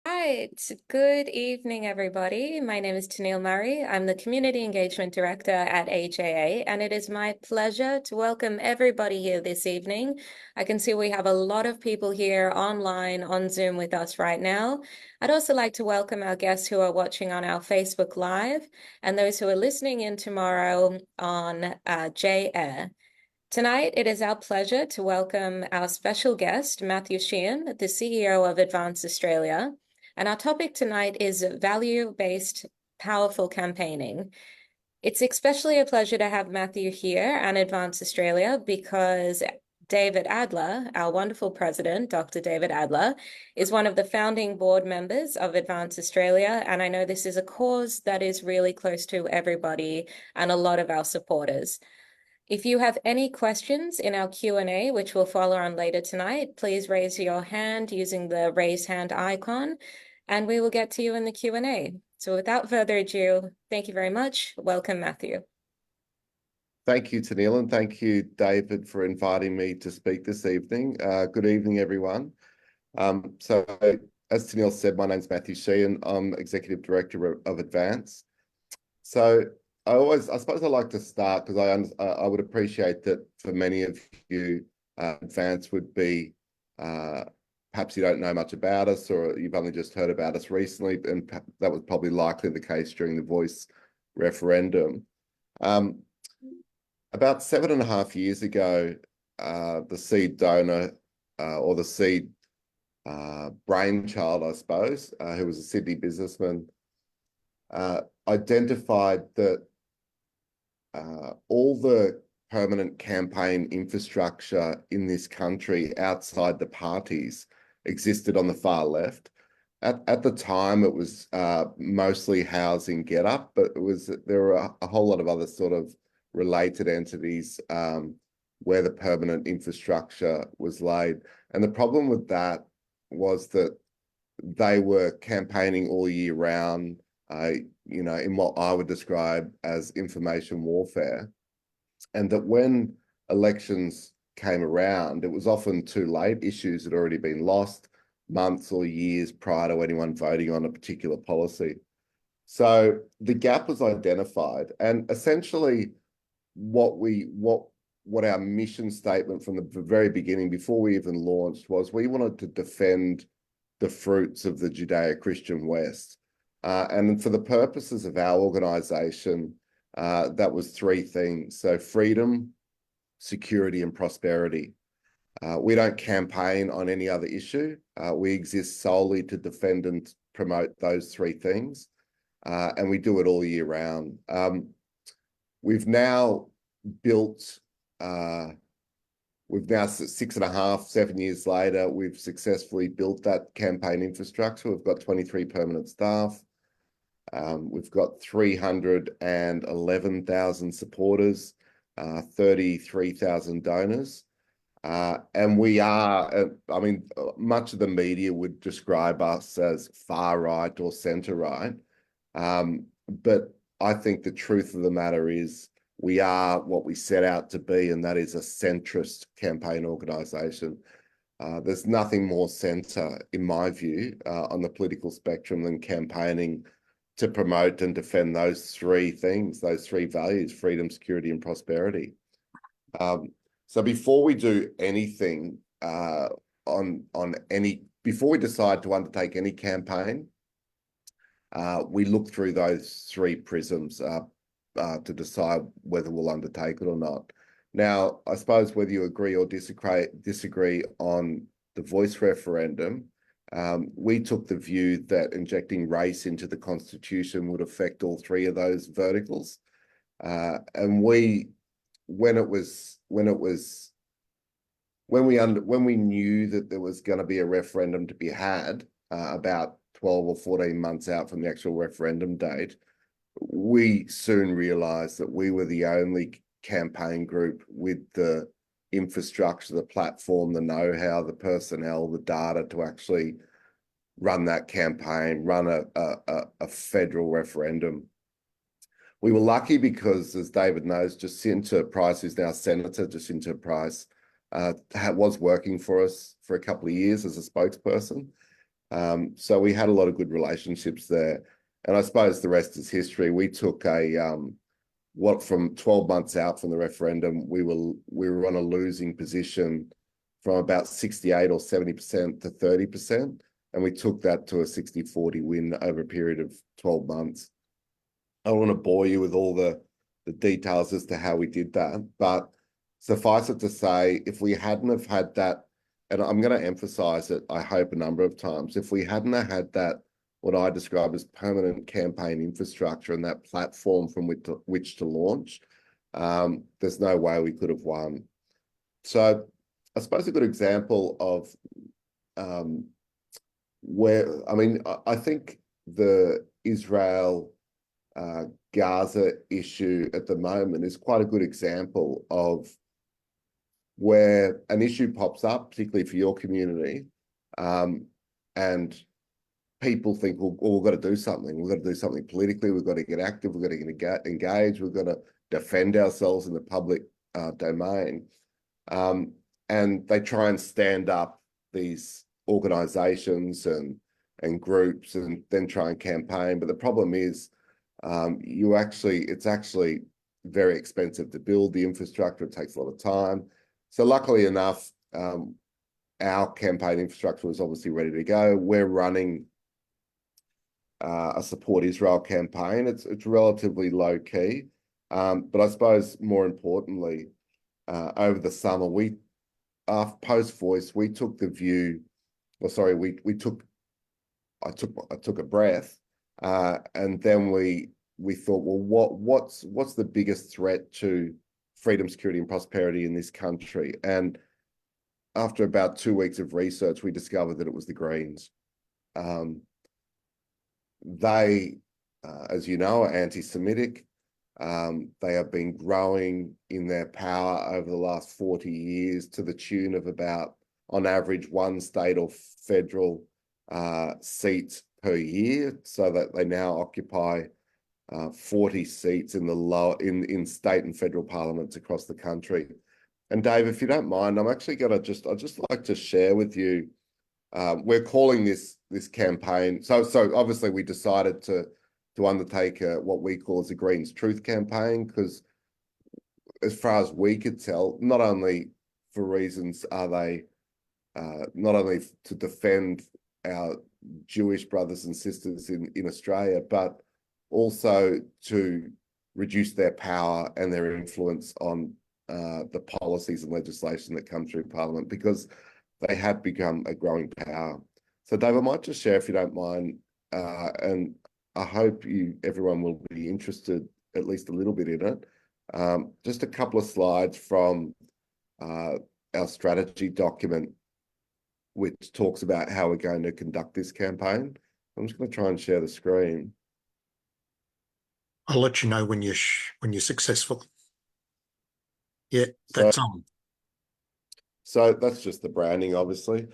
Right. Good evening, everybody. My name is Tennille Murray. I'm the Community Engagement Director at HAA, and it is my pleasure to welcome everybody here this evening. I can see we have a lot of people here online on Zoom with us right now. I'd also like to welcome our guests who are watching on our Facebook Live and those who are listening in tomorrow on J-Air. Tonight, it is our pleasure to welcome our special guest, Matthew Sheahan, the CEO of Advance Australia. And our topic tonight is value-based powerful campaigning. It's especially a pleasure to have Matthew here and Advance Australia because David Adler, our wonderful president, Dr. David Adler, is one of the founding board members of Advance Australia. And I know this is a cause that is really close to everybody and a lot of our supporters. If you have any questions in our Q&A, which will follow on later tonight, please raise your hand using the raise hand icon, and we will get to you in the Q&A. So without further ado, thank you very much. Welcome, Matthew. Thank you, Tennille, and thank you, David, for inviting me to speak this evening. Good evening, everyone. So as Tennille said, my name's Matthew Sheahan. I'm Executive Director of Advance. So I suppose I like to start because I would appreciate that for many of you, Advance would be, perhaps you don't know much about us or you've only just heard about us recently, and that was probably likely the case during the Voice referendum. About 7.5 years ago, the seed donor or the seed brainchild, I suppose, who was a Sydney businessman, identified that all the permanent campaign infrastructure in this country outside the parties existed on the far left. At the time, it was mostly housing get up, but there were a whole lot of other sort of related entities where the permanent infrastructure was laid. And the problem with that was that they were campaigning all year round, in what I would describe as information warfare. And that when elections came around, it was often too late. Issues had already been lost months or years prior to anyone voting on a particular policy. So the gap was identified, and essentially what our mission statement from the very beginning, before we even launched, was we wanted to defend the fruits of the Judeo-Christian West. And for the purposes of our organization, that was three things. So freedom, security, and prosperity. We don't campaign on any other issue. We exist solely to defend and promote those three things. And we do it all year round. We've now built, we've now 6.5, 7 years later, we've successfully built that campaign infrastructure. We've got 23 permanent staff. We've got 311,000 supporters, 33,000 donors. And we are, much of the media would describe us as far right or centre right. But I think the truth of the matter is we are what we set out to be, and that is a centrist campaign organisation. There's nothing more centre, in my view, on the political spectrum than campaigning to promote and defend those three things, those three values: freedom, security, and prosperity. So before we do anything before we decide to undertake any campaign, we look through those three prisms to decide whether we'll undertake it or not. Now, I suppose whether you agree or disagree on the Voice referendum, we took the view that injecting race into the Constitution would affect all three of those verticals. And when we knew that there was going to be a referendum to be had about 12 or 14 months out from the actual referendum date, we soon realized that we were the only campaign group with the infrastructure, the platform, the know-how, the personnel, the data to actually run that campaign, run a federal referendum. We were lucky because, as David knows, Jacinta Price, who's now Senator Jacinta Price, was working for us for a couple of years as a spokesperson. So we had a lot of good relationships there. And I suppose the rest is history. We took what from 12 months out from the referendum, we were on a losing position from about 68 or 70% to 30%. And we took that to a 60-40 win over a period of 12 months. I don't want to bore you with all the details as to how we did that, but suffice it to say, if we hadn't have had that, and I'm going to emphasize it, I hope a number of times, if we hadn't have had that, what I describe as permanent campaign infrastructure and that platform from which to launch, there's no way we could have won. So I suppose a good example of I think the Israel Gaza issue at the moment is quite a good example of where an issue pops up, particularly for your community, and people think, well, we've got to do something. We've got to do something politically. We've got to get active. We've got to get engaged. We've got to defend ourselves in the public domain. And they try and stand up these organizations and groups and then try and campaign. But the problem is it's actually very expensive to build the infrastructure. It takes a lot of time. So luckily enough, our campaign infrastructure was obviously ready to go. We're running a Support Israel campaign. It's relatively low key, but I suppose more importantly, over the summer, post Voice, we took the view, I took a breath, and then we thought, well, what's the biggest threat to freedom, security, and prosperity in this country? And after about 2 weeks of research, we discovered that it was the Greens. They, as you know, are anti-Semitic. They have been growing in their power over the last 40 years to the tune of about, on average, one state or federal seats per year, so that they now occupy 40 seats in state and federal parliaments across the country. And Dave, if you don't mind, I'd just like to share with you. We're calling this campaign. So obviously we decided to undertake what we call as a Greens Truth campaign, because as far as we could tell, not only for reasons are they not only to defend our Jewish brothers and sisters in Australia, but also to reduce their power and their influence on the policies and legislation that come through Parliament, because they have become a growing power. So Dave, I might just share, if you don't mind, and I hope everyone will be interested at least a little bit in it. Just a couple of slides from our strategy document, which talks about how we're going to conduct this campaign. I'm just going to try and share the screen. I'll let you know when you're successful. Yeah, that's on. So that's just the branding, obviously.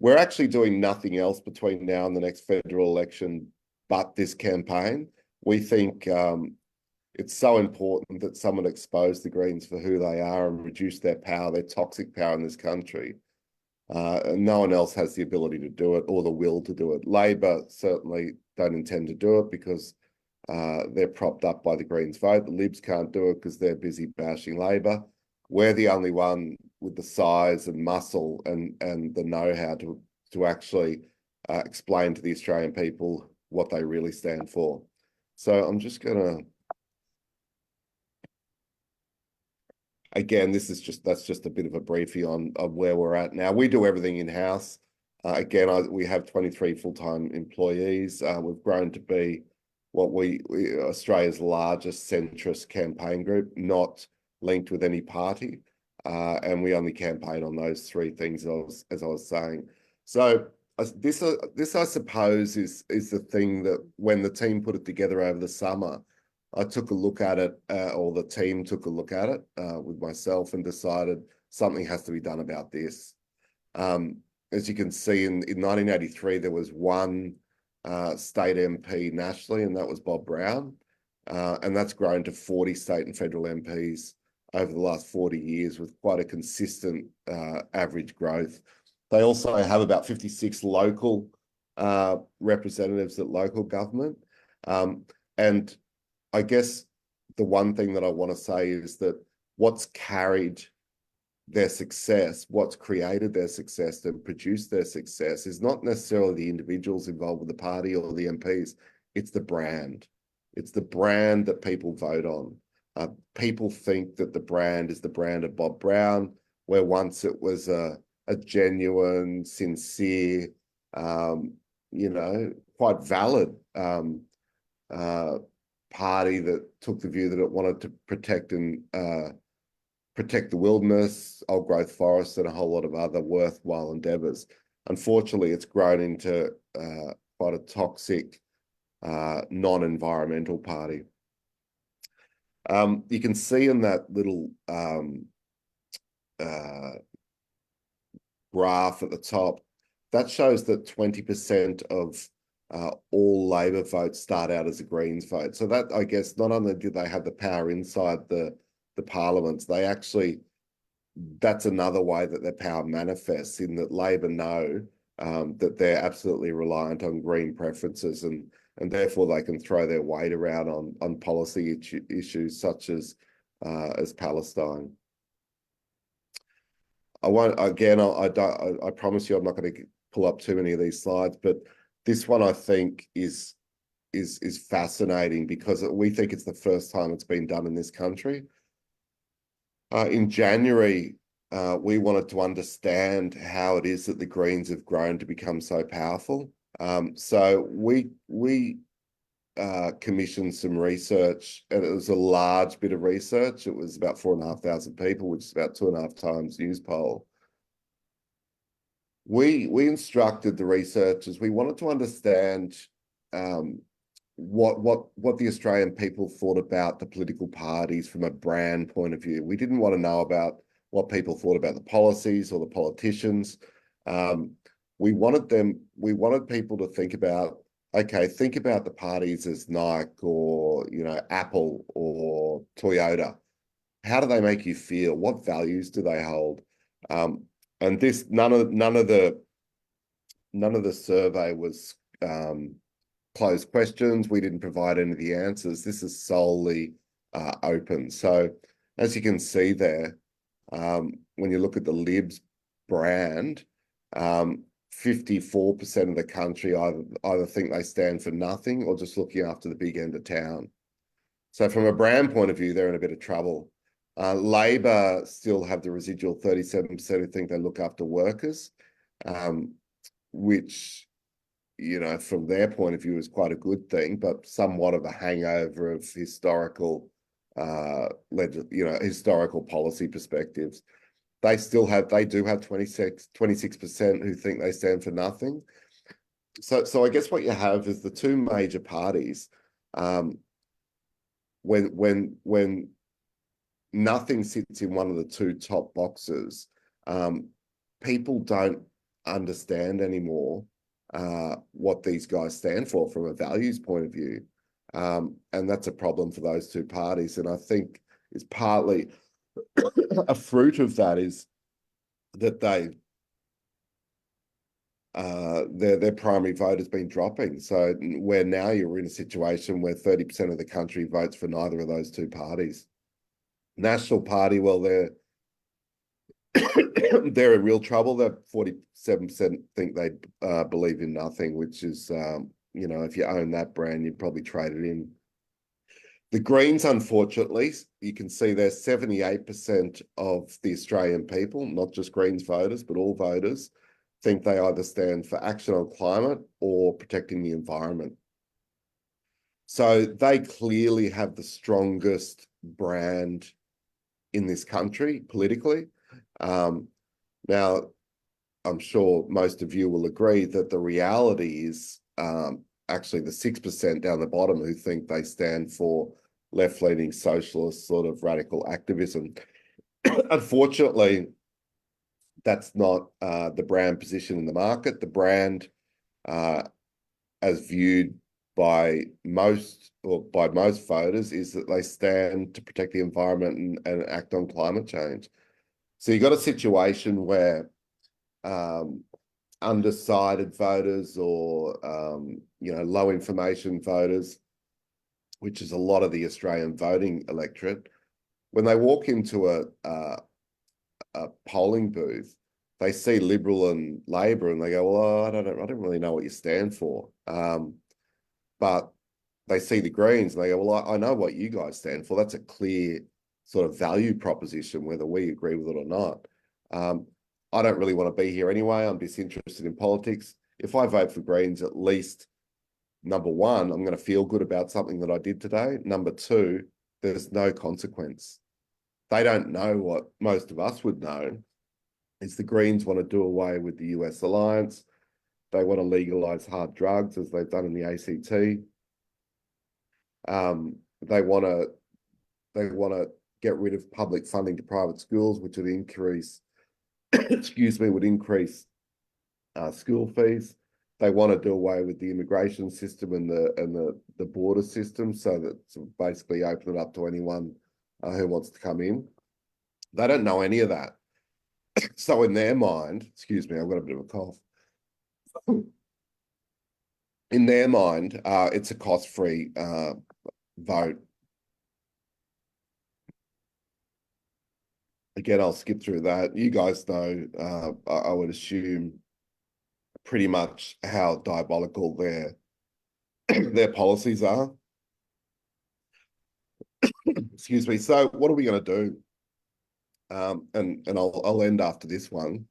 We're actually doing nothing else between now and the next federal election but this campaign. We think it's so important that someone expose the Greens for who they are and reduce their power, their toxic power in this country. And no one else has the ability to do it or the will to do it. Labor certainly don't intend to do it because they're propped up by the Greens vote. The Libs can't do it because they're busy bashing Labor. We're the only one with the size and muscle and the know-how to actually explain to the Australian people what they really stand for. So I'm just going to, again, that's just a bit of a briefing on where we're at now. We do everything in-house. Again, we have 23 full-time employees. We've grown to be Australia's largest centrist campaign group, not linked with any party. And we only campaign on those three things, as I was saying. So this I suppose is the thing that when the team put it together over the summer, I took a look at it, or the team took a look at it with myself and decided something has to be done about this. As you can see, in 1983, there was one state MP nationally, and that was Bob Brown. And that's grown to 40 state and federal MPs over the last 40 years with quite a consistent average growth. They also have about 56 local representatives at local government. And I guess the one thing that I want to say is that what's carried their success, what's created their success and produced their success is not necessarily the individuals involved with the party or the MPs. It's the brand. It's the brand that people vote on. People think that the brand is the brand of Bob Brown, where once it was a genuine, sincere, quite valid party that took the view that it wanted to protect the wilderness, old growth forests, and a whole lot of other worthwhile endeavours. Unfortunately, it's grown into quite a toxic, non-environmental party. You can see in that little graph at the top, that shows that 20% of all Labor votes start out as a Greens vote. So that, I guess, not only do they have the power inside the parliaments, they actually, that's another way that their power manifests, in that Labor know that they're absolutely reliant on Green preferences, and therefore they can throw their weight around on policy issues such as Palestine. I won't, again, I promise you I'm not going to pull up too many of these slides, but this one I think is fascinating because we think it's the first time it's been done in this country. In January, we wanted to understand how it is that the Greens have grown to become so powerful. So we commissioned some research, and it was a large bit of research. It was about 4,500 people, which is about 2.5 times news poll. We instructed the researchers. We wanted to understand what the Australian people thought about the political parties from a brand point of view. We didn't want to know about what people thought about the policies or the politicians. We wanted people to think about, okay, think about the parties as Nike or Apple or Toyota. How do they make you feel? What values do they hold? And this, none of the survey was closed questions. We didn't provide any of the answers. This is solely open. So as you can see there, when you look at the Libs brand, 54% of the country either think they stand for nothing or just looking after the big end of town. So from a brand point of view, they're in a bit of trouble. Labor still have the residual 37% who think they look after workers, which, from their point of view is quite a good thing, but somewhat of a hangover of historical, historical policy perspectives. They do have 26% who think they stand for nothing. So I guess what you have is the two major parties, when nothing sits in one of the two top boxes, people don't understand anymore what these guys stand for from a values point of view. And that's a problem for those two parties. And I think it's partly a fruit of that is that their primary vote has been dropping. So where now you're in a situation where 30% of the country votes for neither of those two parties. National Party, well, they're in real trouble. They're 47% think they believe in nothing, which is, if you own that brand, you'd probably trade it in. The Greens, unfortunately, you can see they're 78% of the Australian people, not just Greens voters, but all voters, think they either stand for action on climate or protecting the environment. So they clearly have the strongest brand in this country politically. Now, I'm sure most of you will agree that the reality is actually the 6% down the bottom who think they stand for left-leaning socialist sort of radical activism. Unfortunately, that's not the brand position in the market. The brand, as viewed by most voters, is that they stand to protect the environment and act on climate change. So you've got a situation where undecided voters or low information voters, which is a lot of the Australian voting electorate, when they walk into a polling booth, they see Liberal and Labor and they go, well, I don't really know what you stand for. But they see the Greens and they go, well, I know what you guys stand for. That's a clear sort of value proposition, whether we agree with it or not. I don't really want to be here anyway. I'm disinterested in politics. If I vote for Greens, at least, number one, I'm going to feel good about something that I did today. Number two, there's no consequence. They don't know what most of us would know, is the Greens want to do away with the US alliance. They want to legalise hard drugs, as they've done in the ACT. They want to get rid of public funding to private schools, which would increase, would increase school fees. They want to do away with the immigration system and the border system, so that basically open it up to anyone who wants to come in. They don't know any of that. So in their mind, excuse me, I've got a bit of a cough. In their mind, it's a cost-free vote. Again, I'll skip through that. You guys know, I would assume, pretty much how diabolical their policies are. Excuse me. So what are we going to do? And I'll end after this one,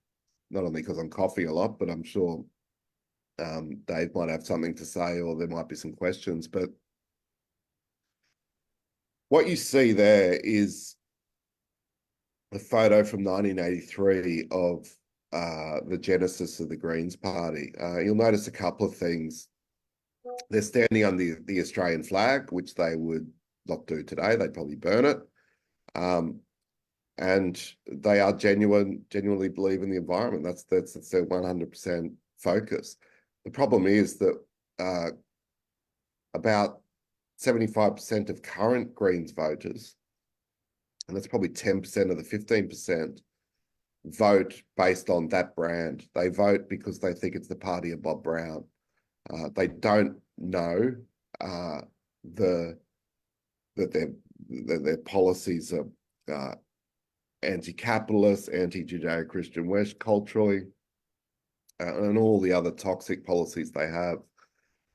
not only because I'm coughing a lot, but I'm sure Dave might have something to say, or there might be some questions. But what you see there is a photo from 1983 of the genesis of the Greens Party. You'll notice a couple of things. They're standing on the Australian flag, which they would not do today. They'd probably burn it. And they are genuinely believe in the environment. That's their 100% focus. The problem is that about 75% of current Greens voters, and that's probably 10% of the 15%, vote based on that brand. They vote because they think it's the party of Bob Brown. They don't know that their policies are anti-capitalist, anti-Judeo-Christian West culturally, and all the other toxic policies they have.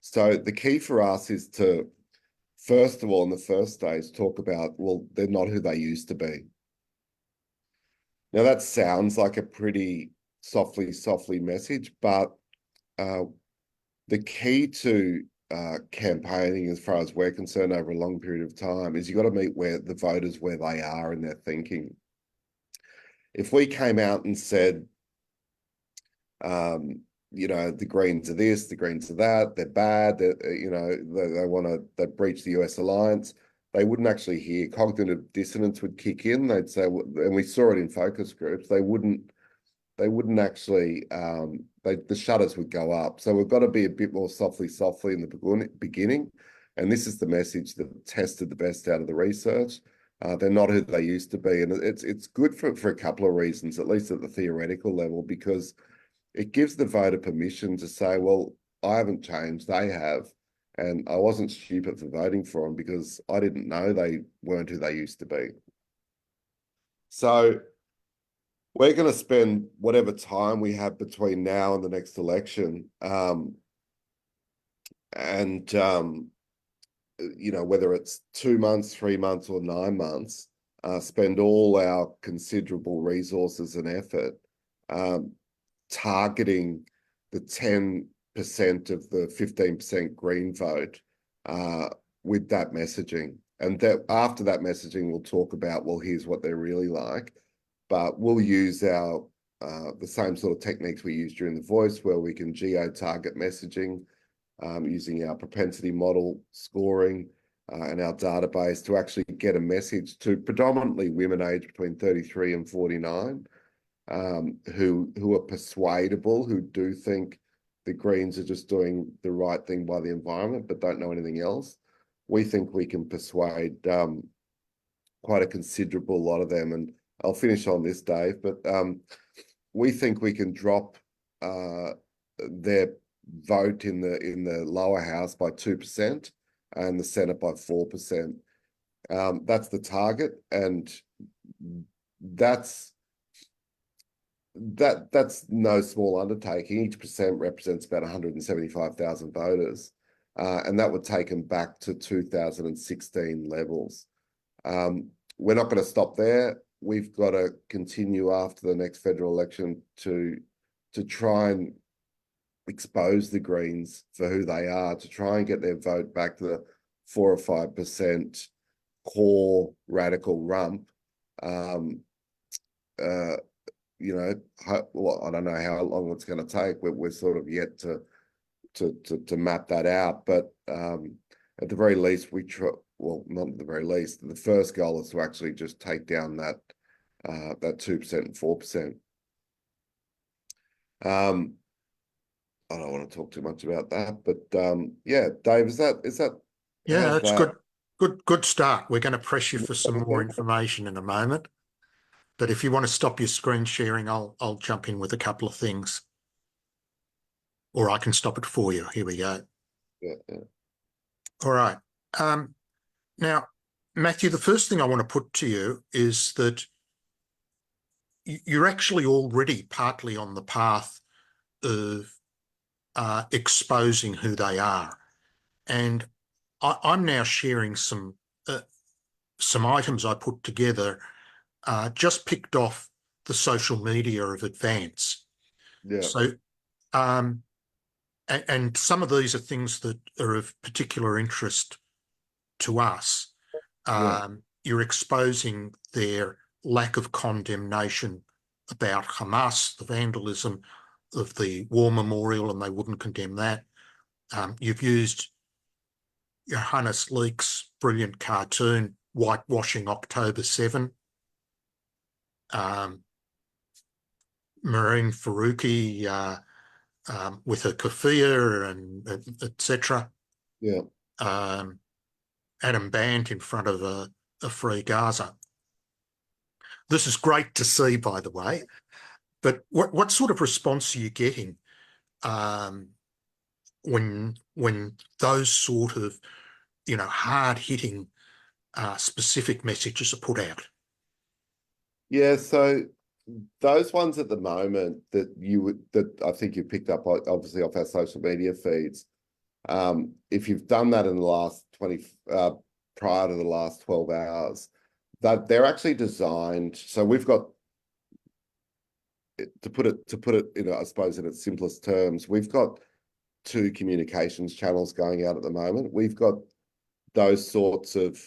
So the key for us is to, first of all, in the first stage, talk about, well, they're not who they used to be. Now, that sounds like a pretty softly message, but the key to campaigning, as far as we're concerned, over a long period of time, is you've got to meet the voters where they are in their thinking. If we came out and said, the Greens are this, the Greens are that, they're bad, they breach the US alliance, they wouldn't actually hear. Cognitive dissonance would kick in. They'd say, and we saw it in focus groups, they wouldn't actually, the shutters would go up. So we've got to be a bit more softly in the beginning. And this is the message that tested the best out of the research. They're not who they used to be. And it's good for a couple of reasons, at least at the theoretical level, because it gives the voter permission to say, well, I haven't changed, they have. And I wasn't stupid for voting for them because I didn't know they weren't who they used to be. So we're going to spend whatever time we have between now and the next election, whether it's 2 months, 3 months, or 9 months, spend all our considerable resources and effort targeting the 10% of the 15% Green vote with that messaging. And that after that messaging, we'll talk about, well, here's what they're really like. But we'll use the same sort of techniques we used during The Voice, where we can geo-target messaging using our propensity model scoring and our database to actually get a message to predominantly women aged between 33 and 49 who are persuadable, who do think the Greens are just doing the right thing by the environment but don't know anything else. We think we can persuade quite a considerable lot of them. And I'll finish on this, Dave, but we think we can drop their vote in the lower house by 2% and the Senate by 4%. That's the target, and that's no small undertaking. Each percent represents about 175,000 voters, and that would take them back to 2016 levels. We're not going to stop there. We've got to continue after the next federal election to try and expose the Greens for who they are, to try and get their vote back to the 4 or 5% core radical rump. You know, well, I don't know how long it's going to take. We're sort of yet to map that out, but at the very least, well, not at the very least. The first goal is to actually just take down that 2% and 4%. I don't want to talk too much about that, but yeah, Dave, is that? Yeah, that's good start. We're going to press you for some more information in a moment, but if you want to stop your screen sharing, I'll jump in with a couple of things, or I can stop it for you. Here we go. Yeah. All right. Now, Matthew, the first thing I want to put to you is that you're actually already partly on the path of exposing who they are. And I'm now sharing some items I put together, just picked off the social media of Advance. Yeah. So, and some of these are things that are of particular interest to us. You're exposing their lack of condemnation about Hamas, the vandalism of the war memorial, and they wouldn't condemn that. You've used Johannes Leek's brilliant cartoon, Whitewashing October 7. Marine Faruqi with her keffiyeh and etc. Yeah. Adam Band in front of a free Gaza. This is great to see, by the way. But what sort of response are you getting when those sort of, you know, hard-hitting specific messages are put out? Yeah, so those ones at the moment that I think you picked up obviously off our social media feeds. If you've done that in the last prior to the last 12 hours, that they're actually designed. So we've got, to put it in, I suppose, in its simplest terms, we've got 2 communications channels going out at the moment. We've got those sorts of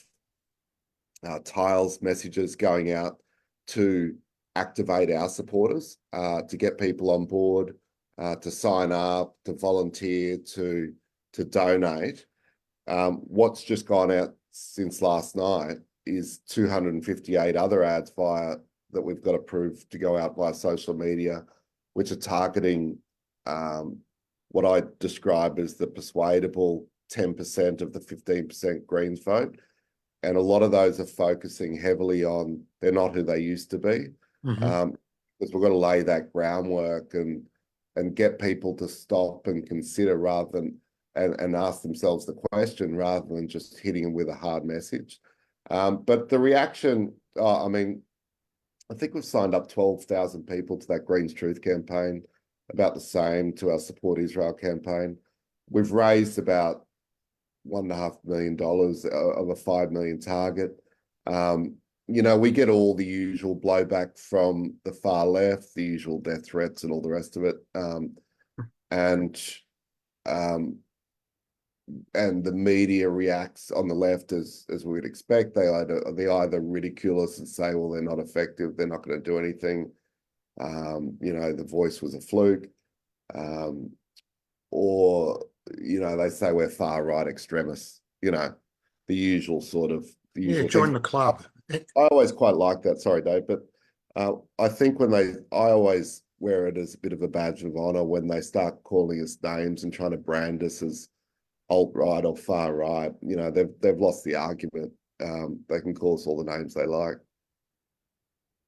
tiles messages going out to activate our supporters, to get people on board, to sign up, to volunteer, to donate. What's just gone out since last night is 258 other ads that we've got approved to go out via social media, which are targeting what I describe as the persuadable 10% of the 15% Greens vote. And a lot of those are focusing heavily on they're not who they used to be. Because we've got to lay that groundwork and get people to stop and consider rather than and ask themselves the question rather than just hitting them with a hard message. But the reaction, I mean, I think we've signed up 12,000 people to that Greens Truth campaign, about the same to our Support Israel campaign. We've raised about $1.5 million of a 5 million target. You know, we get all the usual blowback from the far left, the usual death threats and all the rest of it. And the media reacts on the left as we would expect. They either ridicule us and say, well, they're not effective, they're not going to do anything. You know, the Voice was a fluke. Or, you know, they say we're far right extremists, you know, the usual sort of join the club. I always quite like that. Sorry, Dave, but I think I always wear it as a bit of a badge of honor when they start calling us names and trying to brand us as alt-right or far right. You know, they've lost the argument. They can call us all the names they like.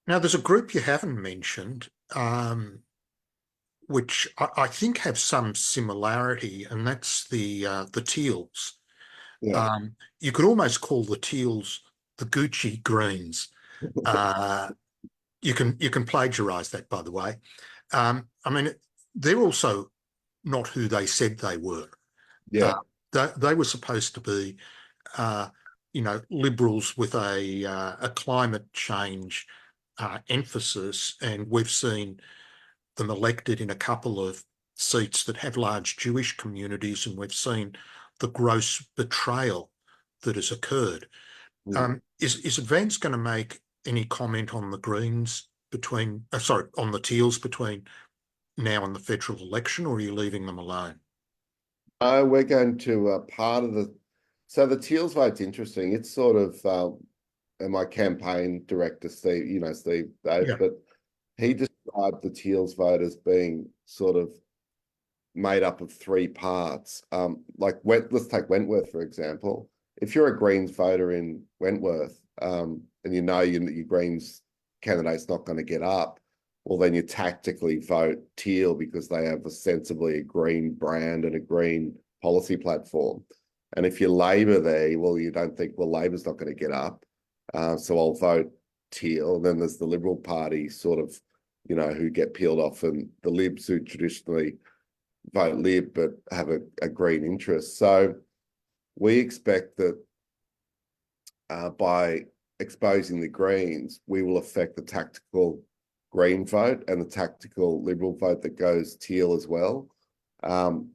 Now, there's a group you haven't mentioned, which I think have some similarity, and that's the teals. Yeah. You could almost call the teals the Gucci greens. You can plagiarize that, by the way. I mean, they're also not who they said they were. Yeah. They were supposed to be, liberals with a climate change emphasis, and we've seen them elected in a couple of seats that have large Jewish communities, and we've seen the gross betrayal that has occurred. Is Vance going to make any comment on the Greens on the Teals between now and the federal election, or are you leaving them alone? We're going to so the Teals vote's interesting. It's sort of and my campaign director, Steve Dave, Yeah. but he described the Teals vote as being sort of made up of three parts. Let's take Wentworth, for example. If you're a Greens voter in Wentworth, and your Greens candidate's not going to get up, well, then you tactically vote Teal because they have ostensibly a green brand and a green policy platform. And if you're Labor there, well, you don't think, well, Labor's not going to get up, so I'll vote Teal. And then there's the Liberal Party sort of, who get peeled off, and the Libs who traditionally vote Lib but have a green interest. So we expect that by exposing the Greens, we will affect the tactical Green vote and the tactical Liberal vote that goes Teal as well. But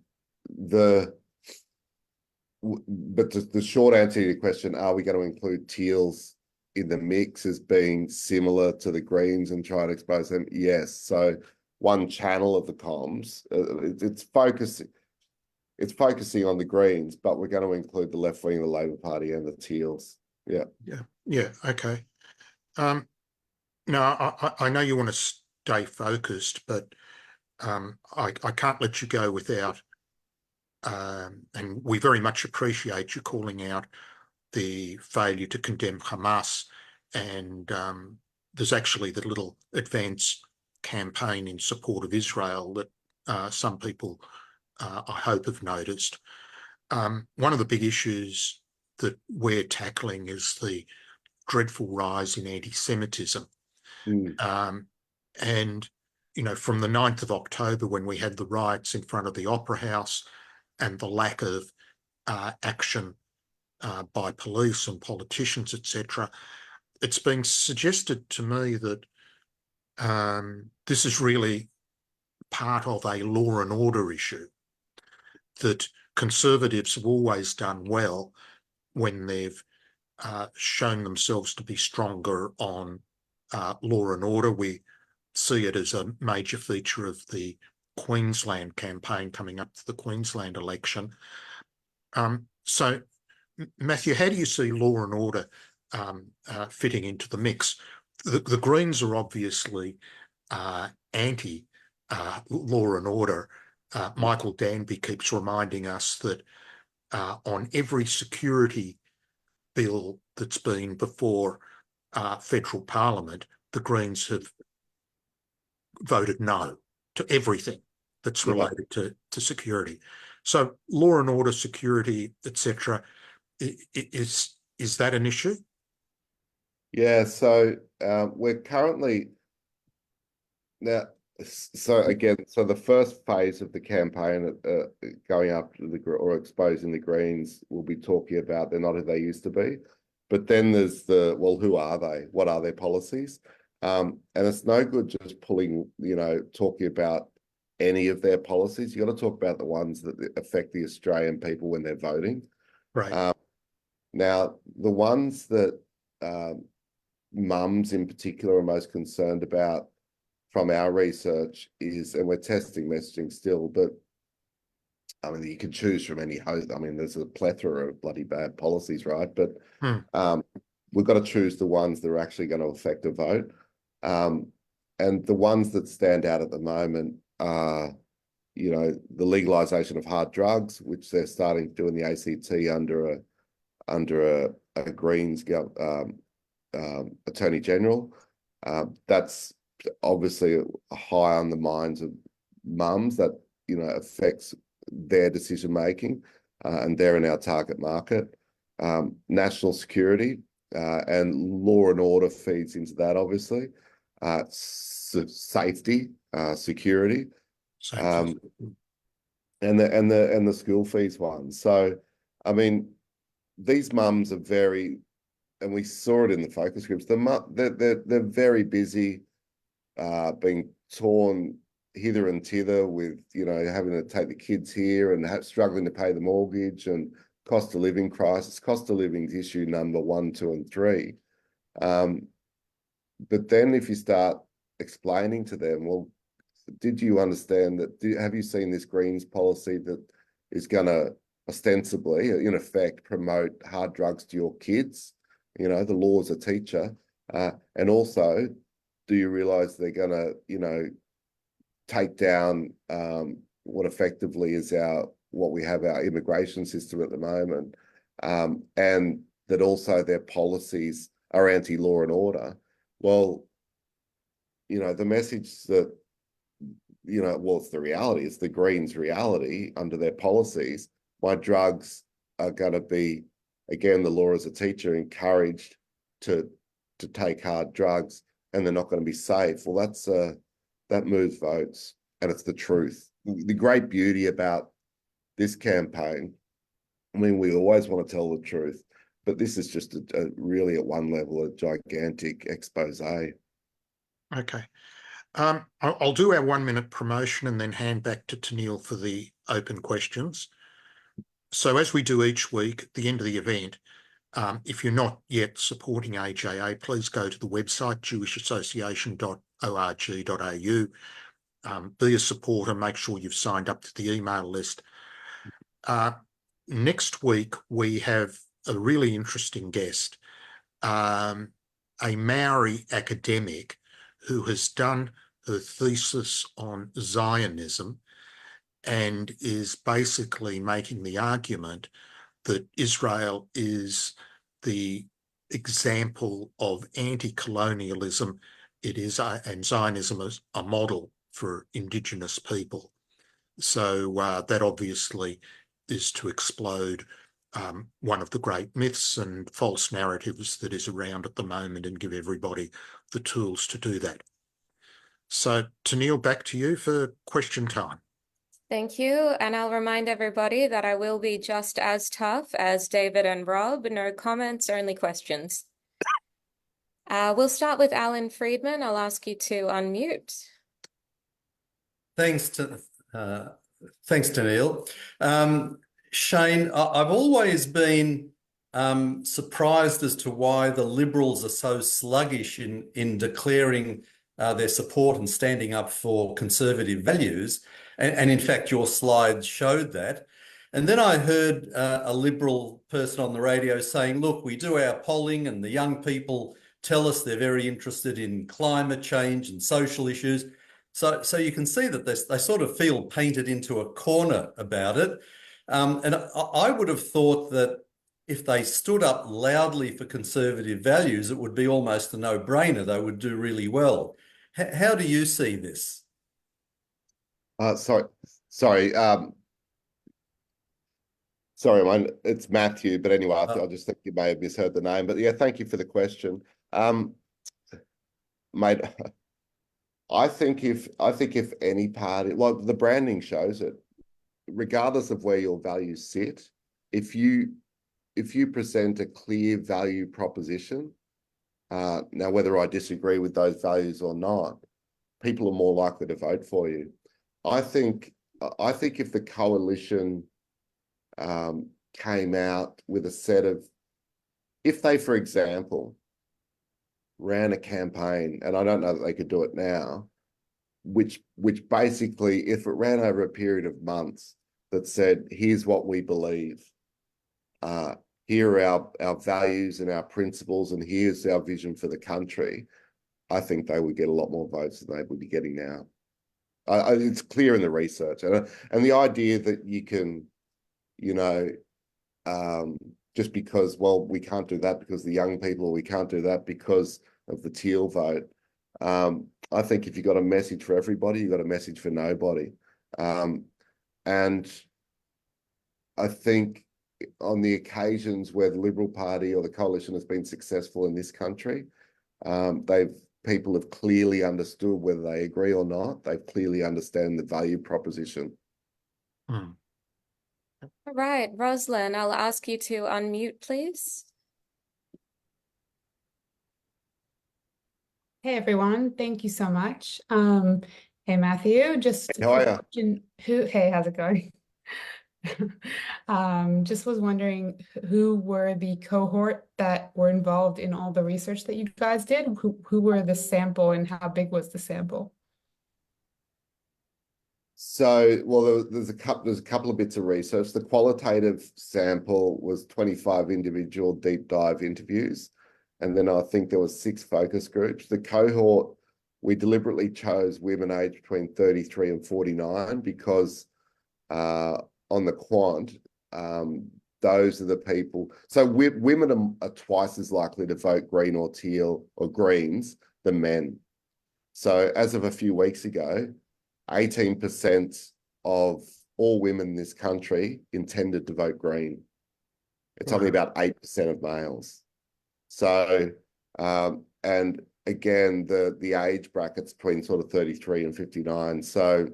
the short answer to your question, are we going to include Teals in the mix as being similar to the Greens and try to expose them? Yes. So one channel of the comms, it's focusing on the Greens, but we're going to include the left wing of the Labor Party and the Teals. Yeah. Yeah. Okay. Now, I know you want to stay focused, but I can't let you go without, and we very much appreciate you calling out the failure to condemn Hamas. And there's actually the little advance campaign in support of Israel that some people, I hope, have noticed. One of the big issues that we're tackling is the dreadful rise in anti-Semitism. And, from the 9th of October, when we had the riots in front of the Opera House and the lack of action by police and politicians, etc., it's been suggested to me that this is really part of a law and order issue, that Conservatives have always done well when they've shown themselves to be stronger on law and order. We see it as a major feature of the Queensland campaign coming up to the Queensland election. So, Matthew, how do you see law and order fitting into the mix? The Greens are obviously anti law and order. Michael Danby keeps reminding us that on every security bill that's been before federal parliament, the Greens have voted no to everything that's related to security. So law and order, security, etc., is that an issue? Yeah, so we're currently now. So again, the first phase of the campaign, going up to or exposing the Greens, we'll be talking about they're not who they used to be. But then there's who are they? What are their policies? And it's no good just talking about any of their policies. You got to talk about the ones that affect the Australian people when they're voting. Right. Now, the ones that mums in particular are most concerned about from our research is, and we're testing messaging still, but I mean, you can choose from any host. I mean, there's a plethora of bloody bad policies, right? But we've got to choose the ones that are actually going to affect a vote. And the ones that stand out at the moment are, the legalization of hard drugs, which they're starting to do in the ACT under a Greens Attorney General. That's obviously high on the minds of mums that, you know, affects their decision making, and they're in our target market. National security and law and order feeds into that, obviously. Safety, security, and the school fees one. So, I mean, these mums are very, and we saw it in the focus groups. They're very busy, being torn hither and thither with, you know, having to take the kids here and struggling to pay the mortgage and cost of living crisis. Cost of living is issue number 1, 2, and 3. But then if you start explaining to them, well, did you understand that? Have you seen this Greens policy that is going to ostensibly, in effect, promote hard drugs to your kids? You know, the law as a teacher. And also, do you realise they're going to, you know, take down what effectively is what we have our immigration system at the moment, and that also their policies are anti-law and order? Well, you know, the message that, you know, well, it's the reality. It's the Greens' reality under their policies. My drugs are going to be, again, the law as a teacher, encouraged to take hard drugs, and they're not going to be safe. Well, that moves votes, and it's the truth. The great beauty about this campaign, I mean, we always want to tell the truth, but this is just really at one level, a gigantic expose. Okay. I'll do our 1-minute promotion and then hand back to Tennealle for the open questions. So as we do each week, at the end of the event, if you're not yet supporting AJA, please go to the website, jewishassociation.org.au. Be a supporter, make sure you've signed up to the email list. Next week, we have a really interesting guest, a Maori academic who has done her thesis on Zionism and is basically making the argument that Israel is the example of anti-colonialism. It is, and Zionism is a model for Indigenous people. So that obviously is to explode one of the great myths and false narratives that is around at the moment and give everybody the tools to do that. So Tennealle, back to you for question time. Thank you. And I'll remind everybody that I will be just as tough as David and Rob. No comments, only questions. We'll start with Alan Friedman. I'll ask you to unmute. Thanks, Tennealle. Shane, I've always been surprised as to why the Liberals are so sluggish in declaring their support and standing up for conservative values. And in fact, your slides showed that. And then I heard a Liberal person on the radio saying, look, we do our polling and the young people tell us they're very interested in climate change and social issues. So you can see that they sort of feel painted into a corner about it. And I would have thought that if they stood up loudly for conservative values, it would be almost a no-brainer. They would do really well. How do you see this? Sorry, it's Matthew, but anyway, I just think you may have misheard the name. But yeah, thank you for the question, mate. I think if any party, well, the branding shows it, regardless of where your values sit, if you present a clear value proposition, now whether I disagree with those values or not, people are more likely to vote for you. I think if the coalition came out with a set of, if they, for example, ran a campaign, and I don't know that they could do it now, which basically, if it ran over a period of months, that said, here's what we believe, here are our values and our principles, and here's our vision for the country, I think they would get a lot more votes than they would be getting now. It's clear in the research, and the idea that you can, you know, just because, well, we can't do that because the young people, or we can't do that because of the teal vote. I think if you've got a message for everybody, you've got a message for nobody. And I think on the occasions where the Liberal Party or the coalition has been successful in this country, people have clearly understood, whether they agree or not, they clearly understand the value proposition. Hmm. All right, Rosalind, I'll ask you to unmute, please. Hey everyone, thank you so much. Hey Matthew, just How are you? hey, how's it going? Just was wondering who were the cohort that were involved in all the research that you guys did? Who were the sample and how big was the sample? So, well, there's a couple of bits of research. The qualitative sample was 25 individual deep dive interviews. And then I think there was 6 focus groups. The cohort, we deliberately chose women aged between 33 and 49 because on the quant, those are the people. So women are twice as likely to vote green or teal or greens than men. So as of a few weeks ago, 18% of all women in this country intended to vote green. It's only about 8% of males. So, and again, the age brackets between sort of 33 and 59. So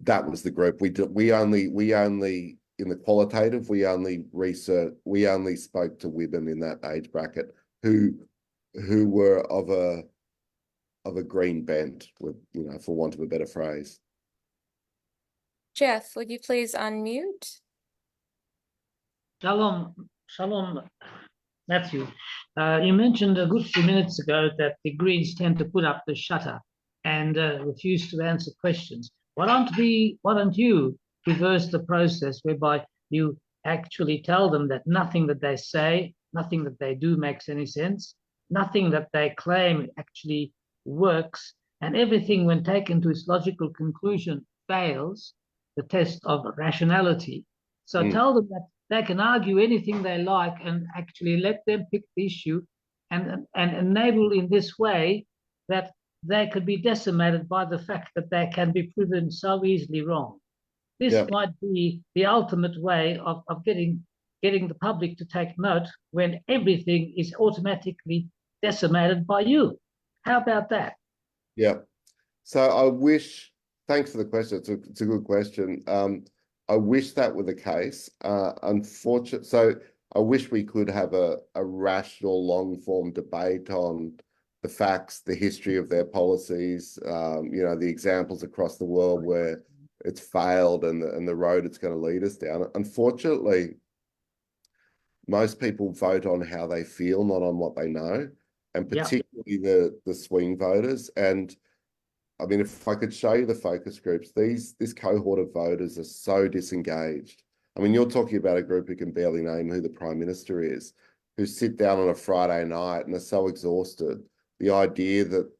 that was the group. We only in the qualitative, we only spoke to women in that age bracket who were of a green bent, with, for want of a better phrase. Jeff, would you please unmute? Shalom, Matthew. You mentioned a good few minutes ago that the Greens tend to put up the shutter and refuse to answer questions. Why don't you reverse the process whereby you actually tell them that nothing that they say, nothing that they do makes any sense, nothing that they claim actually works, and everything, when taken to its logical conclusion, fails the test of rationality. So tell them that they can argue anything they like and actually let them pick the issue and enable in this way that they could be decimated by the fact that they can be proven so easily wrong. This might be the ultimate way of getting the public to take note when everything is automatically decimated by you. How about that? Yeah. So thanks for the question. It's a good question. I wish that were the case. Unfortunately, so I wish we could have a rational, long-form debate on the facts, the history of their policies, the examples across the world where it's failed and the road it's going to lead us down. Unfortunately, most people vote on how they feel, not on what they know, and particularly the swing voters. And I mean, if I could show you the focus groups, this cohort of voters are so disengaged. I mean, you're talking about a group who can barely name who the Prime Minister is, who sit down on a Friday night and are so exhausted. The idea that,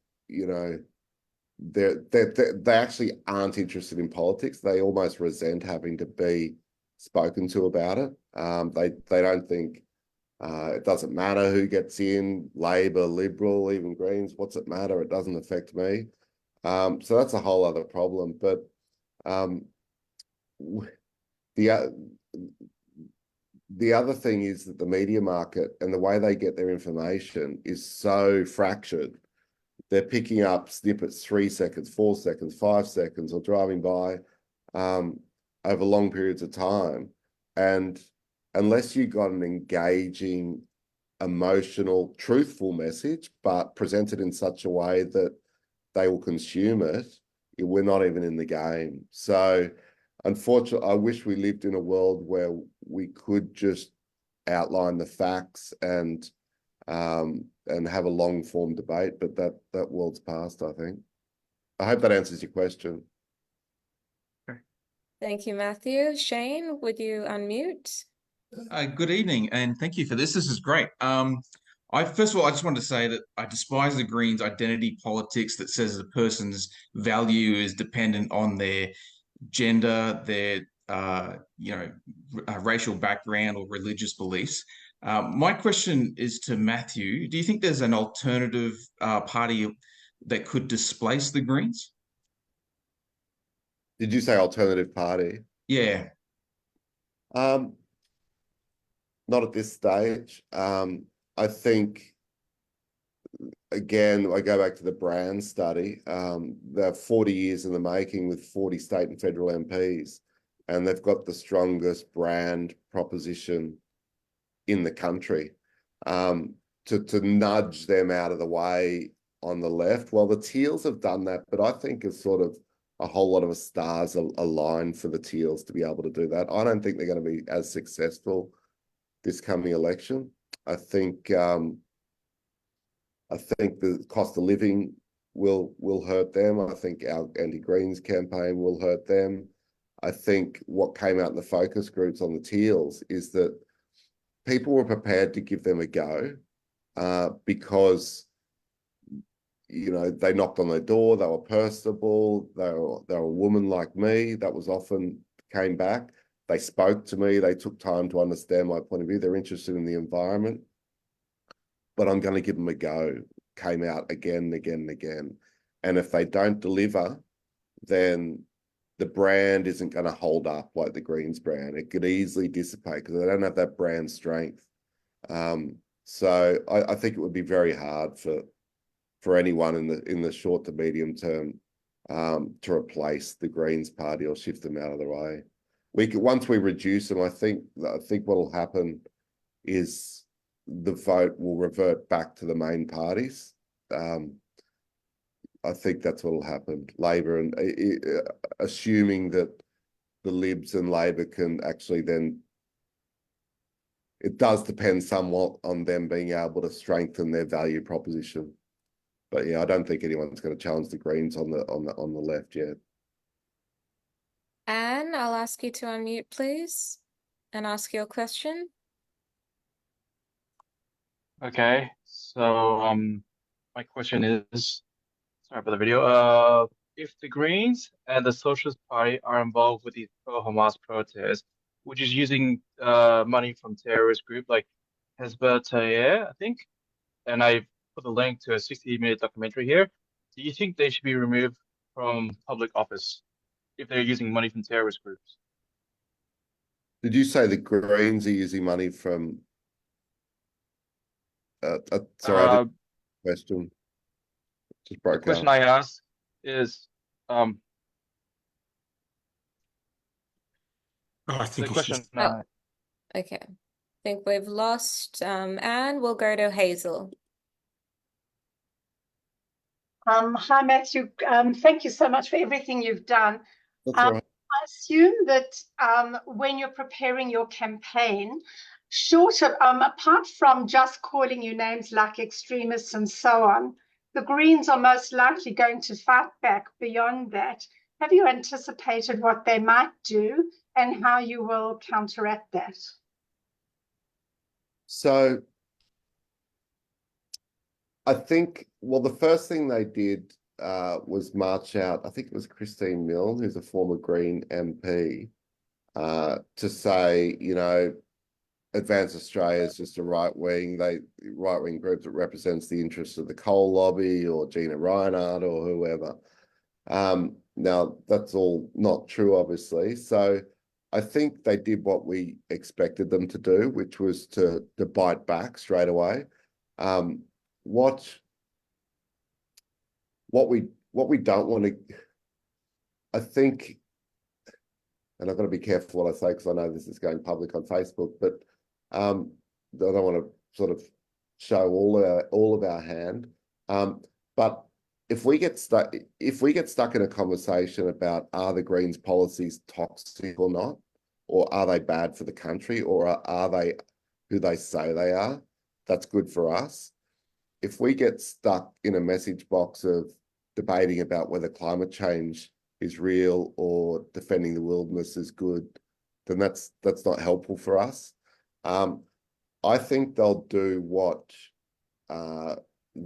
they actually aren't interested in politics. They almost resent having to be spoken to about it. They don't think it doesn't matter who gets in, Labor, Liberal, even Greens. What's it matter? It doesn't affect me. So that's a whole other problem. But the other thing is that the media market and the way they get their information is so fractured. They're picking up snippets 3 seconds, 4 seconds, 5 seconds, or driving by over long periods of time. And unless you got an engaging, emotional, truthful message, but presented in such a way that they will consume it, we're not even in the game. So unfortunately, I wish we lived in a world where we could just outline the facts and have a long form debate, but that world's past, I think. I hope that answers your question. Thank you, Matthew. Shane, would you unmute? Good evening, and thank you for this. This is great. First of all, I just wanted to say that I despise the Greens' identity politics that says a person's value is dependent on their gender, their racial background or religious beliefs. My question is to Matthew. Do you think there's an alternative party that could displace the Greens? Did you say alternative party? Yeah. Not at this stage. I think, again, I go back to the brand study. They're 40 years in the making with 40 state and federal MPs, and they've got the strongest brand proposition in the country. To nudge them out of the way on the left, well, the Teals have done that, but I think it's sort of a whole lot of stars aligned for the Teals to be able to do that. I don't think they're going to be as successful this coming election. I think the cost of living will hurt them. I think our anti-Greens campaign will hurt them. I think what came out in the focus groups on the Teals is that people were prepared to give them a go because, you know, they knocked on their door, they were personable, they were a woman like me. That was often came back. They spoke to me, they took time to understand my point of view. They're interested in the environment, but I'm going to give them a go. Came out again and again and again. And if they don't deliver, then the brand isn't going to hold up like the Greens brand. It could easily dissipate because they don't have that brand strength. So I think it would be very hard for anyone in the short to medium term to replace the Greens party or shift them out of the way. Once we reduce them, I think what will happen is the vote will revert back to the main parties. I think that's what will happen. Labor, and assuming that the Libs and Labor can actually then, it does depend somewhat on them being able to strengthen their value proposition. But yeah, I don't think anyone's going to challenge the Greens on the left yet. Anne, I'll ask you to unmute, please, and ask your question. Okay, so my question is, sorry for the video. If the Greens and the Socialist Party are involved with these pro-Hamas protests, which is using money from terrorist group like Hezbollah Tahrir, I think, and I put the link to a 60-minute documentary here. Do you think they should be removed from public office if they're using money from terrorist groups? Did you say the Greens are using money from? Sorry, I didn't question. Just broke The question up. I asked is, I think the question. Okay. I think we've lost Anne. We'll go to Hazel. Hi, Matthew. Thank you so much for everything you've done. That's all right. I assume that when you're preparing your campaign, short of, apart from just calling you names like extremists and so on, the Greens are most likely going to fight back beyond that. Have you anticipated what they might do and how you will counteract that? So I think, well, the first thing they did was march out. I think it was Christine Milne, who's a former Green MP, to say, you know, Advance Australia is just a right-wing group that represents the interests of the coal lobby or Gina Reinhardt or whoever. Now, that's all not true, obviously. So I think they did what we expected them to do, which was to bite back straight away. What we don't want to, I think, and I've got to be careful what I say because I know this is going public on Facebook, but I don't want to sort of show all of our hand. But if we get stuck in a conversation about are the Greens policies toxic or not, or are they bad for the country, or are they who they say they are, that's good for us. If we get stuck in a message box of debating about whether climate change is real or defending the wilderness is good, then that's not helpful for us. I think they'll do what the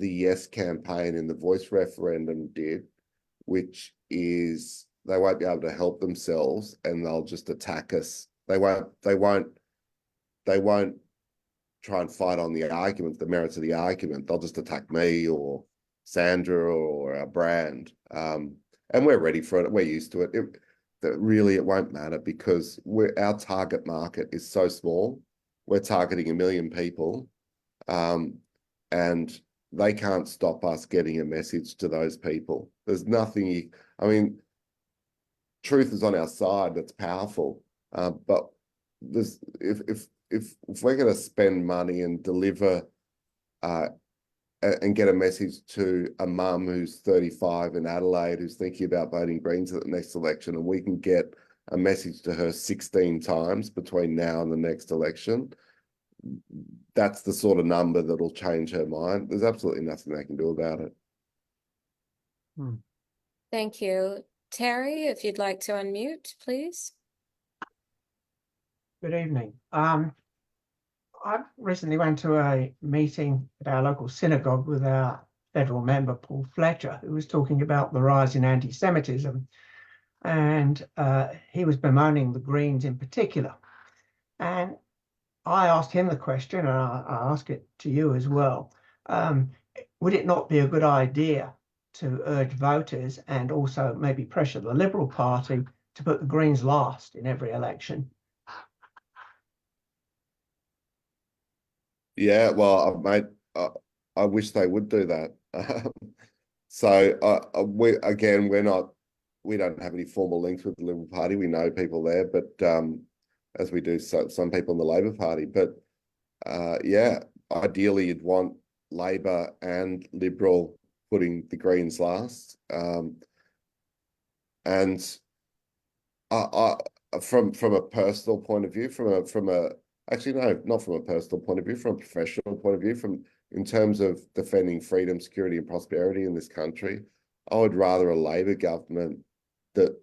Yes campaign in the Voice referendum did, which is they won't be able to help themselves and they'll just attack us. They won't try and fight on the argument, the merits of the argument. They'll just attack me or Sandra or our brand. And we're ready for it. We're used to it. Really, it won't matter because our target market is so small. We're targeting 1 million people, and they can't stop us getting a message to those people. There's nothing. I mean, truth is on our side. That's powerful. But there's if we're going to spend money and deliver and get a message to a mum who's 35 in Adelaide who's thinking about voting Greens at the next election, and we can get a message to her 16 times between now and the next election, that's the sort of number that'll change her mind. There's absolutely nothing they can do about it. Thank you. Terry, if you'd like to unmute, please. Good evening. I recently went to a meeting at our local synagogue with our federal member, Paul Fletcher, who was talking about the rise in anti-Semitism. And he was bemoaning the Greens in particular. And I asked him the question, and I ask it to you as well. Would it not be a good idea to urge voters and also maybe pressure the Liberal Party to put the Greens last in every election? Yeah, well, mate, I wish they would do that. So we don't have any formal links with the Liberal Party. We know people there, but as we do some people in the Labor Party. But yeah, ideally you'd want Labor and Liberal putting the Greens last. And from a personal point of view, actually, no, not from a personal point of view, from a professional point of view, in terms of defending freedom, security, and prosperity in this country, I would rather a Labor government that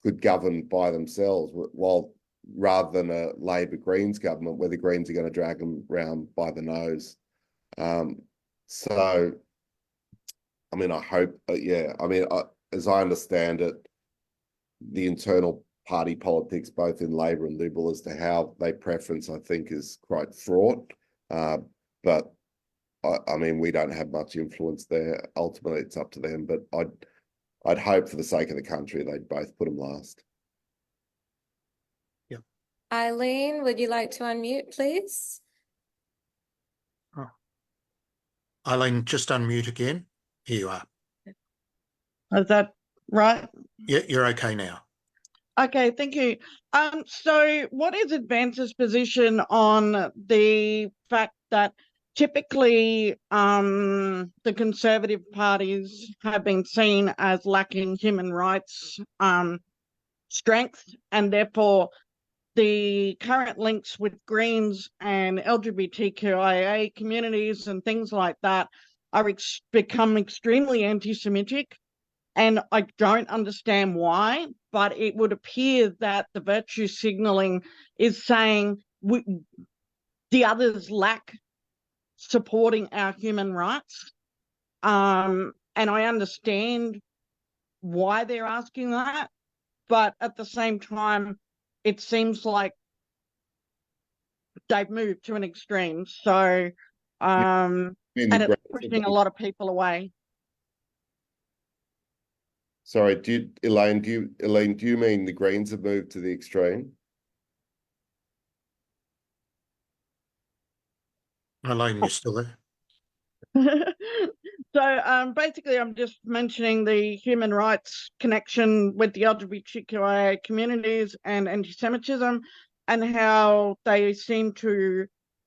could govern by themselves, rather than a Labor Greens government where the Greens are going to drag them round by the nose. So, I mean, I hope, as I understand it, the internal party politics, both in Labor and Liberal, as to how they preference, I think, is quite fraught. But I mean, we don't have much influence there. Ultimately, it's up to them. But I'd hope, for the sake of the country, they'd both put them last. Yeah. Eileen, would you like to unmute, please? Oh. Eileen, just unmute again. Here you are. Is that right? Yeah, you're okay now. Okay, thank you. So what is Advance's position on the fact that typically the Conservative parties have been seen as lacking human rights strength, and therefore the current links with Greens and LGBTQIA communities and things like that are become extremely anti-Semitic? And I don't understand why, but it would appear that the virtue signalling is saying the others lack supporting our human rights. And I understand why they're asking that, but at the same time, it seems like they've moved to an extreme. So, and it's pushing a lot of people away. Sorry, Elaine, do you mean the Greens have moved to the extreme? Elaine, you're still there? So basically, I'm just mentioning the human rights connection with the LGBTQIA communities and anti-Semitism, and how they seem to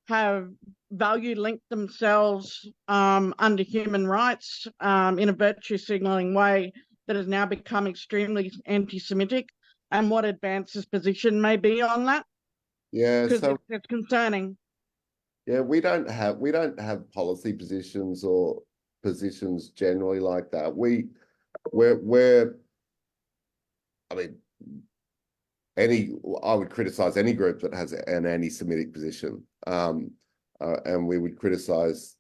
have value linked themselves under human rights in a virtue signaling way that has now become extremely anti-Semitic, and what Advance's position may be on that. Yeah, because it's concerning. Yeah, we don't have policy positions or positions generally like that. I would criticize any group that has an anti-Semitic position, and we would criticize.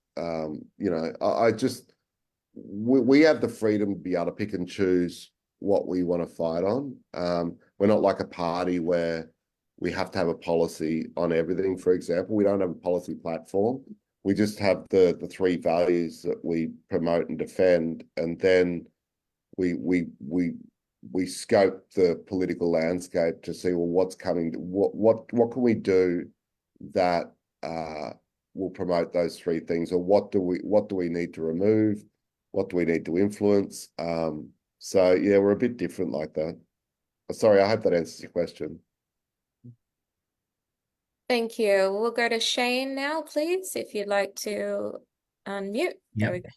We have the freedom to be able to pick and choose what we want to fight on. We're not like a party where we have to have a policy on everything. For example, we don't have a policy platform. We just have the three values that we promote and defend, and then we scope the political landscape to see, well, what's coming, what can we do that will promote those three things, or what do we need to remove, what do we need to influence? So yeah, we're a bit different like that. Sorry, I hope that answers your question. Thank you. We'll go to Shane now, please, if you'd like to unmute. There we go.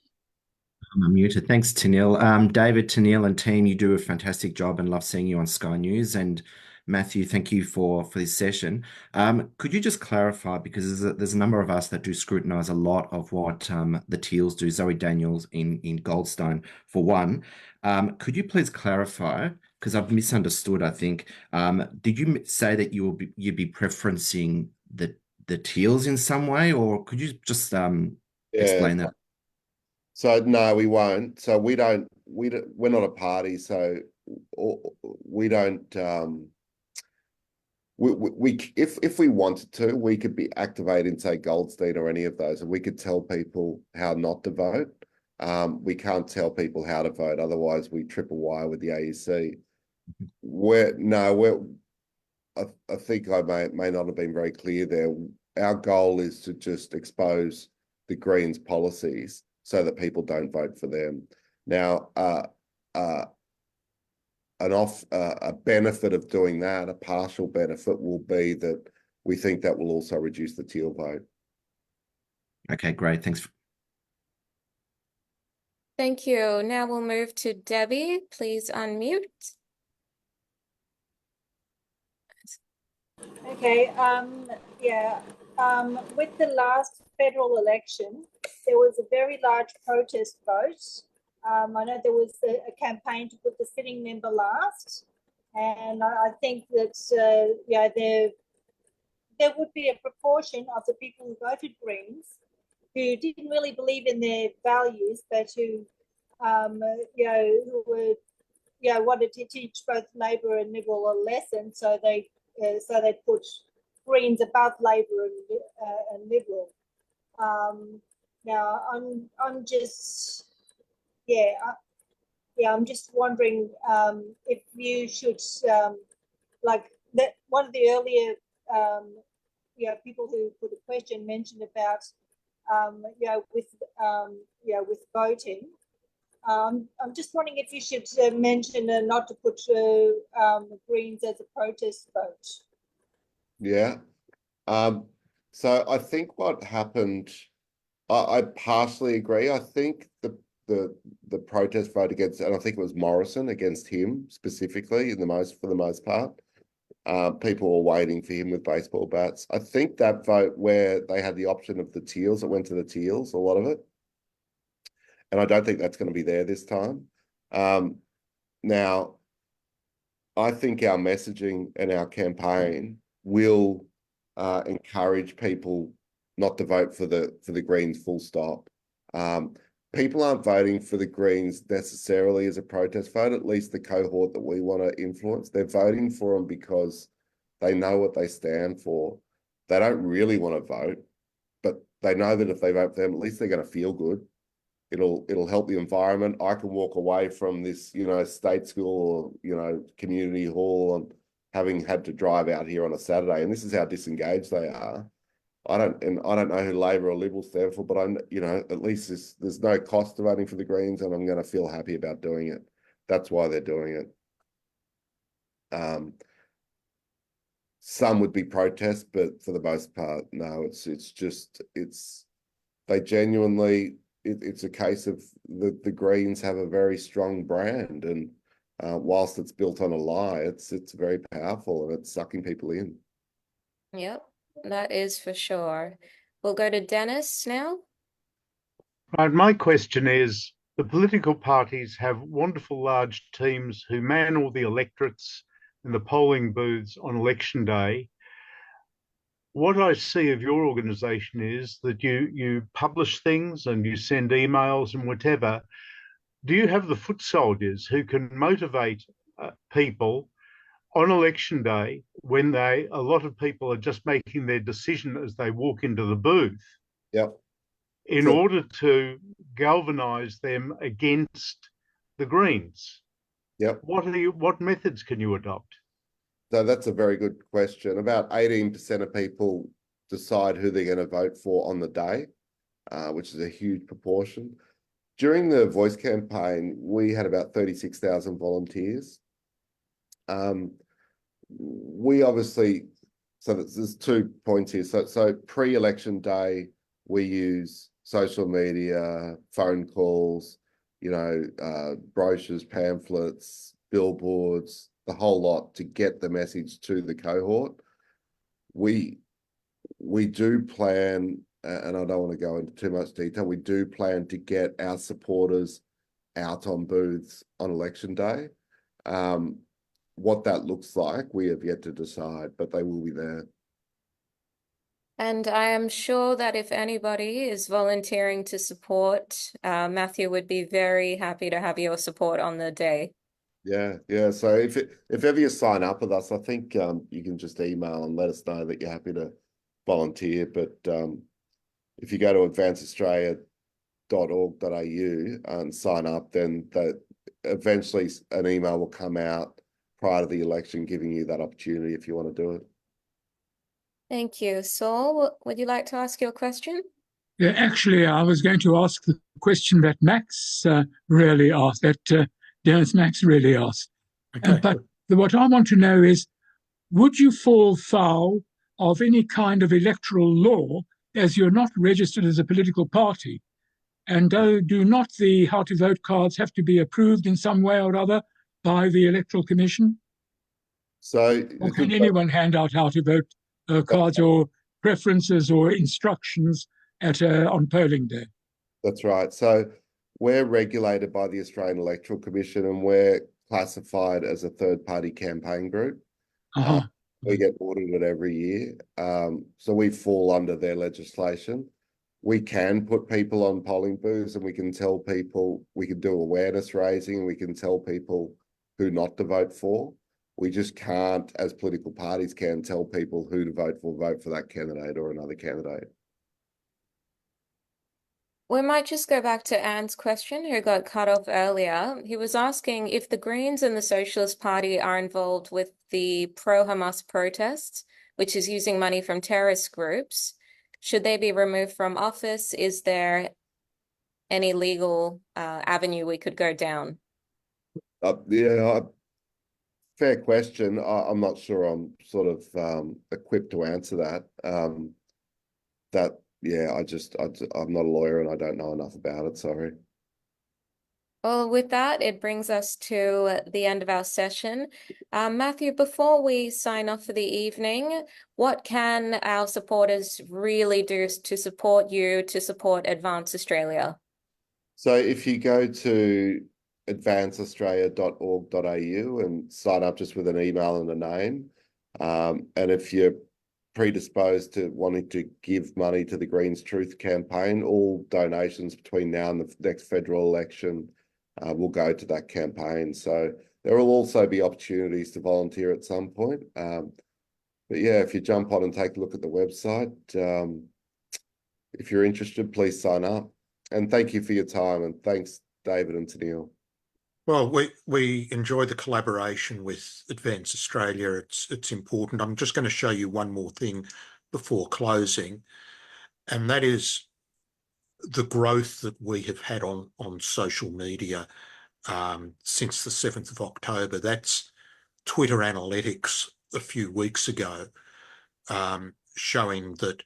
I'm unmuted. Thanks, Tanil. David, Tanil, and team, you do a fantastic job and love seeing you on Sky News. And Matthew, thank you for this session. Could you just clarify, because there's a number of us that do scrutinise a lot of what the Teals do, Zoe Daniels in Goldstone, for one. Could you please clarify, because I've misunderstood, I think, did you say that you'd be preferencing the Teals in some way, or could you just explain that? So no, we won't. So we're not a party, so we don't. If we wanted to, we could be activating, say, Goldstein or any of those, and we could tell people how not to vote. We can't tell people how to vote, otherwise we trip a wire with the AEC. I think I may not have been very clear there. Our goal is to just expose the Greens policies so that people don't vote for them. Now, a benefit of doing that, a partial benefit, will be that we think that will also reduce the Teal vote. Okay, great. Thanks. Thank you. Now we'll move to Debbie. Please unmute. Okay, with the last federal election, there was a very large protest vote. I know there was a campaign to put the sitting member last, and I think that there would be a proportion of the people who voted Greens who didn't really believe in their values, but who who were wanted to teach both Labor and Liberal a lesson, so they put Greens above Labor and Liberal. Now I'm just I'm just wondering if you should like that. One of the earlier people who put a question mentioned about with voting. I'm just wondering if you should mention not to put Greens as a protest vote. Yeah. So I think what happened, I partially agree. I think the protest vote against, and I think it was Morrison against him specifically for the most part. People were waiting for him with baseball bats. I think that vote where they had the option of the Teals, it went to the Teals, a lot of it. And I don't think that's going to be there this time. Now, I think our messaging and our campaign will encourage people not to vote for the Greens, full stop. People aren't voting for the Greens necessarily as a protest vote, at least the cohort that we want to influence. They're voting for them because they know what they stand for. They don't really want to vote, but they know that if they vote for them, at least they're going to feel good. It'll help the environment. I can walk away from this, state school or, community hall and having had to drive out here on a Saturday. And this is how disengaged they are. I don't know who Labor or Liberal stand for, but at least there's no cost to voting for the Greens, and I'm going to feel happy about doing it. That's why they're doing it. Some would be protests, but for the most part, no. They genuinely. It's a case of the Greens have a very strong brand, and whilst it's built on a lie, it's very powerful and it's sucking people in. Yep, that is for sure. We'll go to Dennis now. Right, my question is, the political parties have wonderful large teams who man all the electorates and the polling booths on election day. What I see of your organisation is that you publish things and you send emails and whatever. Do you have the foot soldiers who can motivate people on election day when a lot of people are just making their decision as they walk into the booth? Yep. in order to galvanise them against the Greens? Yep. What methods can you adopt? So that's a very good question. About 18% of people decide who they're going to vote for on the day, which is a huge proportion. During the Voice campaign, we had about 36,000 volunteers. We obviously, so there's 2 points here. So pre-election day, we use social media, phone calls, brochures, pamphlets, billboards, the whole lot to get the message to the cohort. We do plan, and I don't want to go into too much detail, we do plan to get our supporters out on booths on election day. What that looks like, we have yet to decide, but they will be there. And I am sure that if anybody is volunteering to support, Matthew would be very happy to have your support on the day. Yeah. So if ever you sign up with us, I think you can just email and let us know that you're happy to volunteer. But if you go to advanceaustralia.org.au and sign up, then eventually an email will come out prior to the election giving you that opportunity if you want to do it. Thank you. Saul, would you like to ask your question? Yeah, actually, I was going to ask the question that Max really asked, that Dennis Max really asked. Okay. But what I want to know is, would you fall foul of any kind of electoral law as you're not registered as a political party? And do not the how to vote cards have to be approved in some way or other by the Electoral Commission? So, or can anyone hand out how to vote cards or preferences or instructions on polling day? That's right. So we're regulated by the Australian Electoral Commission, and we're classified as a third-party campaign group. We get audited every year. So we fall under their legislation. We can put people on polling booths, and we can tell people, we can do awareness raising, and we can tell people who not to vote for. We just can't, as political parties can, tell people who to vote for that candidate or another candidate. We might just go back to Anne's question, who got cut off earlier. He was asking if the Greens and the Socialist Party are involved with the pro-Hamas protests, which is using money from terrorist groups. Should they be removed from office? Is there any legal avenue we could go down? Fair question. I'm not sure I'm sort of equipped to answer that. I'm not a lawyer and I don't know enough about it. Sorry. Well, with that, it brings us to the end of our session. Matthew, before we sign off for the evening, what can our supporters really do to support you, to support Advance Australia? So if you go to advanceaustralia.org.au and sign up just with an email and a name, and if you're predisposed to wanting to give money to the Greens Truth campaign, all donations between now and the next federal election will go to that campaign. So there will also be opportunities to volunteer at some point. But yeah, if you jump on and take a look at the website, if you're interested, please sign up. And thank you for your time. And thanks, David and Tennille. Well, we enjoy the collaboration with Advance Australia. It's important. I'm just going to show you one more thing before closing, and that is the growth that we have had on social media since the 7th of October. That's Twitter analytics a few weeks ago, showing that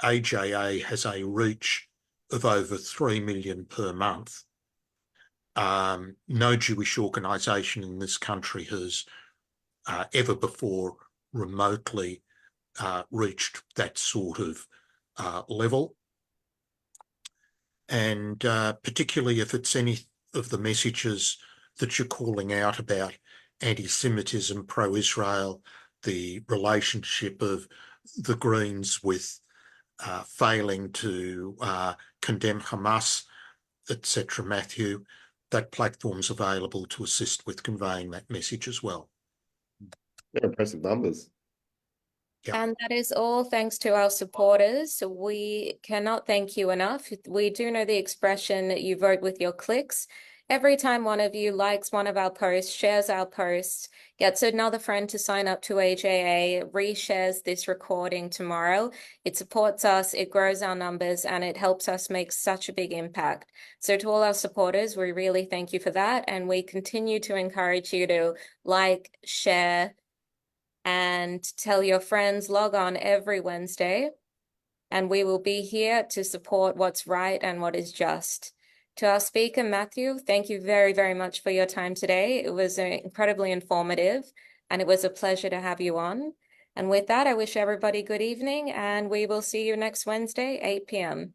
AJA has a reach of over 3 million per month. No Jewish organisation in this country has ever before remotely reached that sort of level. And particularly if it's any of the messages that you're calling out about anti-Semitism, pro-Israel, the relationship of the Greens with failing to condemn Hamas, etc., Matthew, that platform's available to assist with conveying that message as well. They're impressive numbers. Yeah. And that is all thanks to our supporters. We cannot thank you enough. We do know the expression, you vote with your clicks. Every time one of you likes one of our posts, shares our posts, gets another friend to sign up to AJA, reshares this recording tomorrow, it supports us, it grows our numbers, and it helps us make such a big impact. So to all our supporters, we really thank you for that. And we continue to encourage you to like, share, and tell your friends, log on every Wednesday, and we will be here to support what's right and what is just. To our speaker, Matthew, thank you very, very much for your time today. It was incredibly informative, and it was a pleasure to have you on. And with that, I wish everybody good evening, and we will see you next Wednesday, 8 p.m.